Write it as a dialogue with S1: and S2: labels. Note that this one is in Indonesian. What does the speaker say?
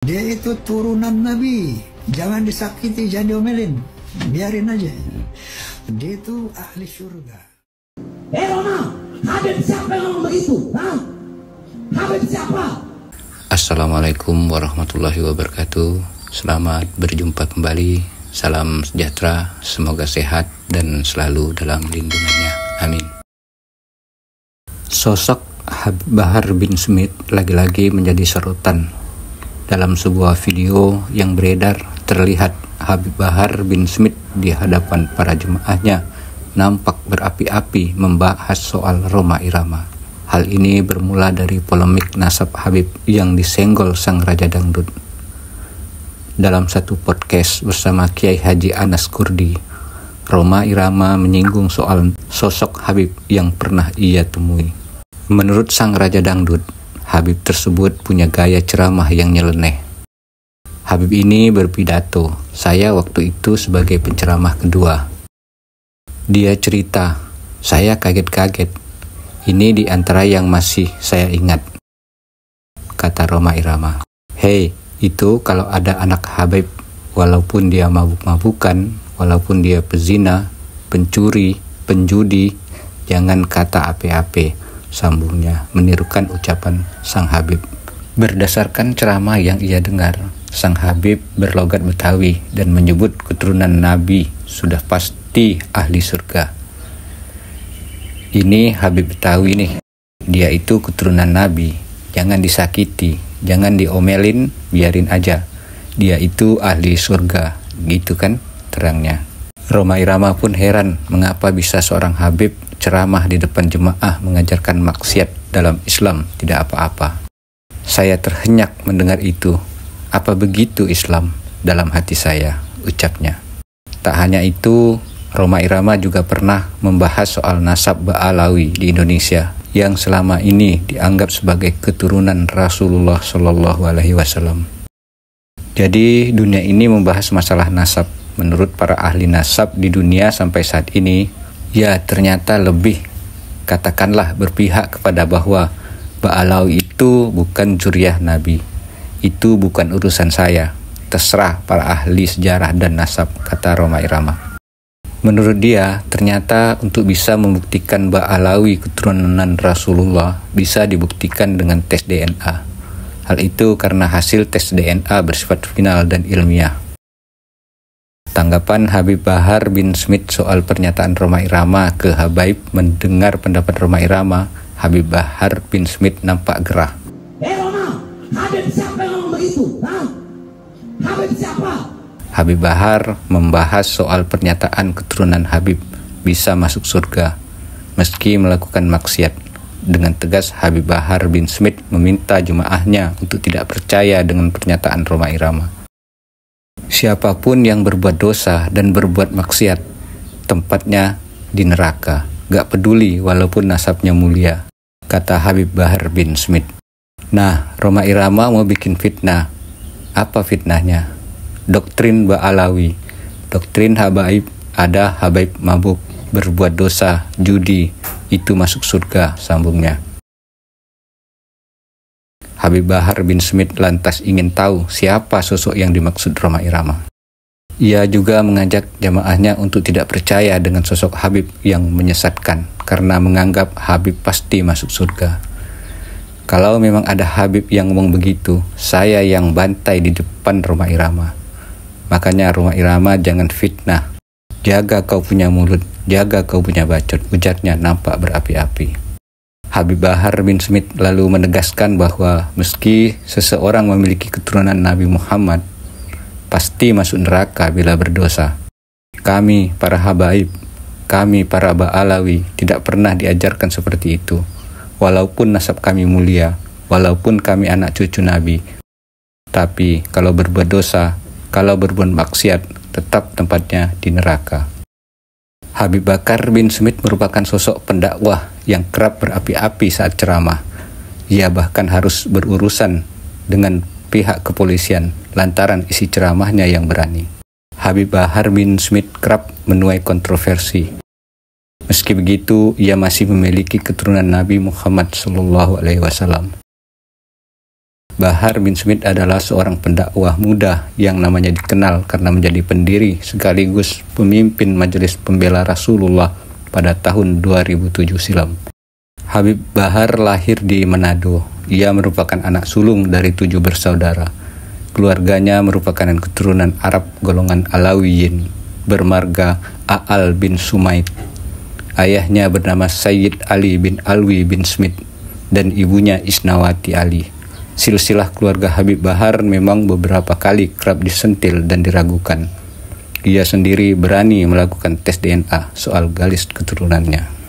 S1: Dia itu turunan Nabi, jangan disakiti, jangan diomelin, biarin aja. Dia itu ahli surga.
S2: Roma, Habib siapa yang ngomong begitu? Habib siapa?
S3: Assalamualaikum warahmatullahi wabarakatuh. Selamat berjumpa kembali. Salam sejahtera, semoga sehat dan selalu dalam lindungannya. Amin. Sosok Habib Bahar bin Smith lagi-lagi menjadi sorotan. Dalam sebuah video yang beredar, terlihat Habib Bahar bin Smith di hadapan para jemaahnya nampak berapi-api membahas soal Rhoma Irama. Hal ini bermula dari polemik nasab Habib yang disenggol sang Raja Dangdut. Dalam satu podcast bersama Kiai Haji Anas Kurdi, Rhoma Irama menyinggung soal sosok Habib yang pernah ia temui. Menurut sang Raja Dangdut, Habib tersebut punya gaya ceramah yang nyeleneh. Habib ini berpidato, saya waktu itu sebagai penceramah kedua. Dia cerita, saya kaget-kaget. Ini di antara yang masih saya ingat. Kata Rhoma Irama. Hei, itu kalau ada anak Habib, walaupun dia mabuk-mabukan, walaupun dia pezina, pencuri, penjudi, jangan kata ape-ape, sambungnya menirukan ucapan sang Habib. Berdasarkan ceramah yang ia dengar, sang Habib berlogat Betawi dan menyebut keturunan Nabi sudah pasti ahli surga. Ini Habib Betawi nih, dia itu keturunan Nabi, jangan disakiti, jangan diomelin, biarin aja. Dia itu ahli surga, gitu kan terangnya. Rhoma Irama pun heran mengapa bisa seorang Habib ceramah di depan jemaah mengajarkan maksiat dalam Islam tidak apa-apa. Saya terhenyak mendengar itu. Apa begitu Islam dalam hati saya, ucapnya. Tak hanya itu, Rhoma Irama juga pernah membahas soal nasab Ba'alawi di Indonesia yang selama ini dianggap sebagai keturunan Rasulullah Shallallahu Alaihi Wasallam. Jadi dunia ini membahas masalah nasab. Menurut para ahli nasab di dunia sampai saat ini, ya ternyata lebih, katakanlah berpihak kepada bahwa Ba'alawi itu bukan zuriyah Nabi. Itu bukan urusan saya. Terserah para ahli sejarah dan nasab, kata Rhoma Irama. Menurut dia, ternyata untuk bisa membuktikan Ba'alawi keturunan Rasulullah bisa dibuktikan dengan tes DNA. Hal itu karena hasil tes DNA bersifat final dan ilmiah. Tanggapan Habib Bahar bin Smith soal pernyataan Rhoma Irama ke Habaib. Mendengar pendapat Rhoma Irama, Habib Bahar bin Smith nampak gerah.
S2: Roma, Habib siapa yang ngomong begitu? Habib siapa?
S3: Habib Bahar membahas soal pernyataan keturunan Habib bisa masuk surga meski melakukan maksiat. Dengan tegas Habib Bahar bin Smith meminta jemaahnya untuk tidak percaya dengan pernyataan Rhoma Irama. Siapapun yang berbuat dosa dan berbuat maksiat, tempatnya di neraka. Gak peduli walaupun nasabnya mulia, kata Habib Bahar bin Smith. Nah, Rhoma Irama mau bikin fitnah. Apa fitnahnya? Doktrin Ba'alawi. Doktrin Habaib, ada Habaib mabuk, berbuat dosa, judi, itu masuk surga, sambungnya. Habib Bahar bin Smith lantas ingin tahu siapa sosok yang dimaksud Rhoma Irama. Ia juga mengajak jamaahnya untuk tidak percaya dengan sosok Habib yang menyesatkan karena menganggap Habib pasti masuk surga. Kalau memang ada Habib yang ngomong begitu, saya yang bantai di depan Rhoma Irama. Makanya Rhoma Irama jangan fitnah. Jaga kau punya mulut, jaga kau punya bacot, ujarnya nampak berapi-api. Habib Bahar bin Smith lalu menegaskan bahwa meski seseorang memiliki keturunan Nabi Muhammad, pasti masuk neraka bila berdosa. Kami, para Habaib, kami, para Ba'alawi, tidak pernah diajarkan seperti itu. Walaupun nasab kami mulia, walaupun kami anak cucu Nabi. Tapi kalau berbuat dosa, kalau berbuat maksiat, tetap tempatnya di neraka. Habib Bahar bin Smith merupakan sosok pendakwah yang kerap berapi-api saat ceramah. Ia bahkan harus berurusan dengan pihak kepolisian lantaran isi ceramahnya yang berani. Habib Bahar bin Smith kerap menuai kontroversi. Meski begitu, ia masih memiliki keturunan Nabi Muhammad SAW. Bahar bin Smith adalah seorang pendakwah muda yang namanya dikenal karena menjadi pendiri sekaligus pemimpin Majelis Pembela Rasulullah pada tahun 2007 silam. Habib Bahar lahir di Manado. Ia merupakan anak sulung dari 7 bersaudara. Keluarganya merupakan keturunan Arab golongan Alawiyin bermarga A'al bin Sumaid. Ayahnya bernama Sayyid Ali bin Alwi bin Smith dan ibunya Isnawati Ali. Silsilah keluarga Habib Bahar memang beberapa kali kerap disentil dan diragukan. Ia sendiri berani melakukan tes DNA soal garis keturunannya.